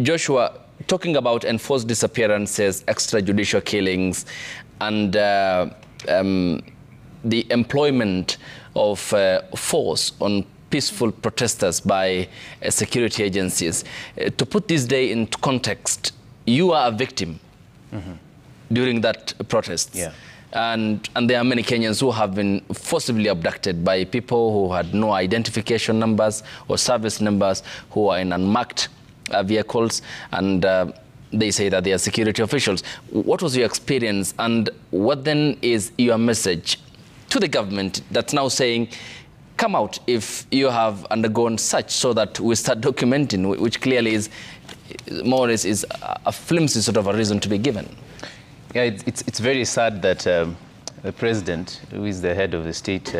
Joshua, talking about enforced disappearances, extrajudicial killings, and the employment of force on peaceful protesters by security agencies. To put this day into context, you are a victim during that protest. Yeah. And there are many Kenyans who have been forcibly abducted by people who had no identification numbers or service numbers, who are in unmarked vehicles, and they say that they are security officials. What was your experience, and what then is your message to the government that's now saying, come out if you have undergone such, so that we start documenting, which clearly is more or less is a flimsy sort of a reason to be given? Yeah, it's very sad that the president, who is the head of the state,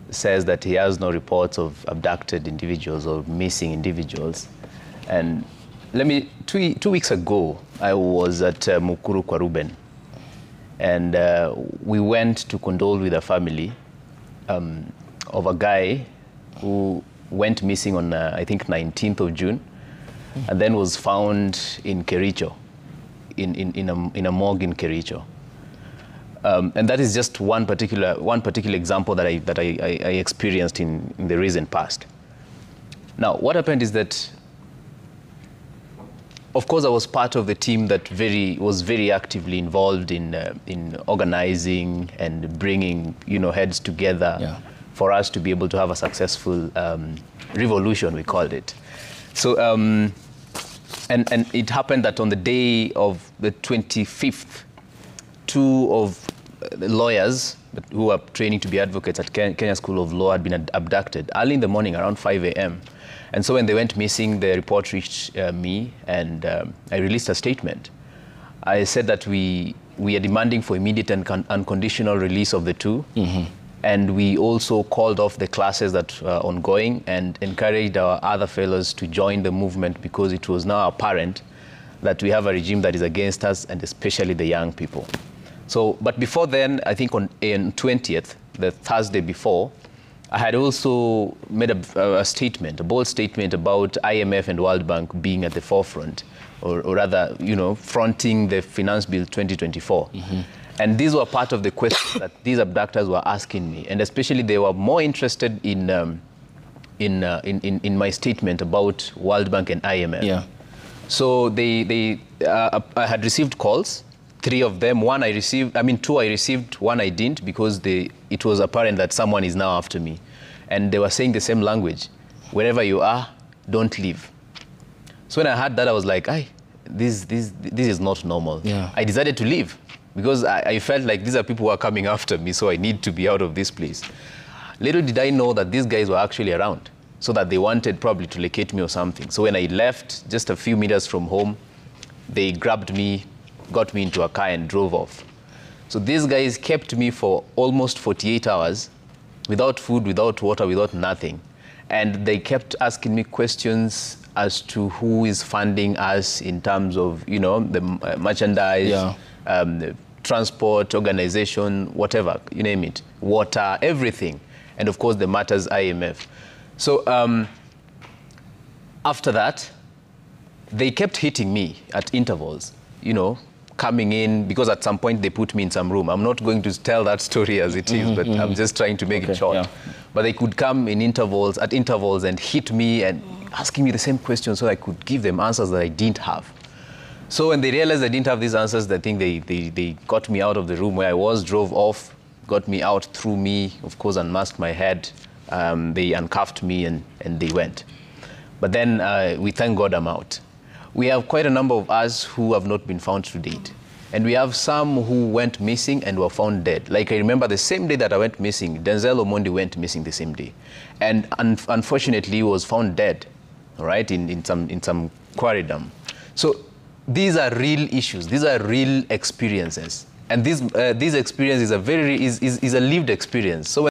says that he has no reports of abducted individuals or missing individuals. And let me, two weeks ago, I was at Mukuru kwa Ruben, and we went to condole with a family of a guy who went missing on, I think, 19th of June, and then was found in Kericho, in a morgue in Kericho. And that is just one particular example that I experienced in the recent past. Now, what happened is that, of course, I was part of the team that was very actively involved in organizing and bringing, heads together for us to be able to have a successful revolution, we called it. So, and it happened that on the day of the 25th, two of the lawyers who are training to be advocates at Kenya School of Law had been abducted early in the morning, around 5 a.m. And so when they went missing, the report reached me, and I released a statement. I said that we are demanding for immediate and unconditional release of the two. And we also called off the classes that were ongoing and encouraged our other fellows to join the movement, because it was now apparent that we have a regime that is against us, and especially the young people. So, but before then, I think on 20th, the Thursday before, I had also made a statement, a bold statement about IMF and World Bank being at the forefront, or rather, fronting the Finance Bill 2024. And these were part of the questions that these abductors were asking me, and especially they were more interested in my statement about World Bank and IMF. Yeah. So I had received calls. 3 of them, two I received, one I didn't, because it was apparent that someone is now after me. And they were saying the same language. Wherever you are, don't leave. So when I heard that, I was like, this is not normal. Yeah. I decided to leave, because I felt like these are people who are coming after me, so I need to be out of this place. Little did I know that these guys were actually around, so that they wanted probably to locate me or something. So when I left, just a few meters from home, they grabbed me, got me into a car and drove off. So these guys kept me for almost 48 hours without food, without water, without nothing. And they kept asking me questions as to who is funding us in terms of, the merchandise, the transport, organization, whatever, you name it, water, everything. And of course, the matters IMF. So after that, they kept hitting me at intervals, coming in, because at some point they put me in some room. I'm not going to tell that story as it is, but I'm just trying to make it short. Yeah. But they could come at intervals and hit me and asking me the same questions, so I could give them answers that I didn't have. So when they realized I didn't have these answers, I think they got me out of the room where I was, drove off, got me out, threw me, of course, unmasked my head. They uncuffed me and they went. But then we thank God I'm out. We have quite a number of us who have not been found to date. And we have some who went missing and were found dead. Like, I remember the same day that I went missing, Denzel Omondi went missing the same day. And unfortunately, he was found dead, all right, in some quarry dam. So these are real issues. These are real experiences. And these experiences are is a lived experience. So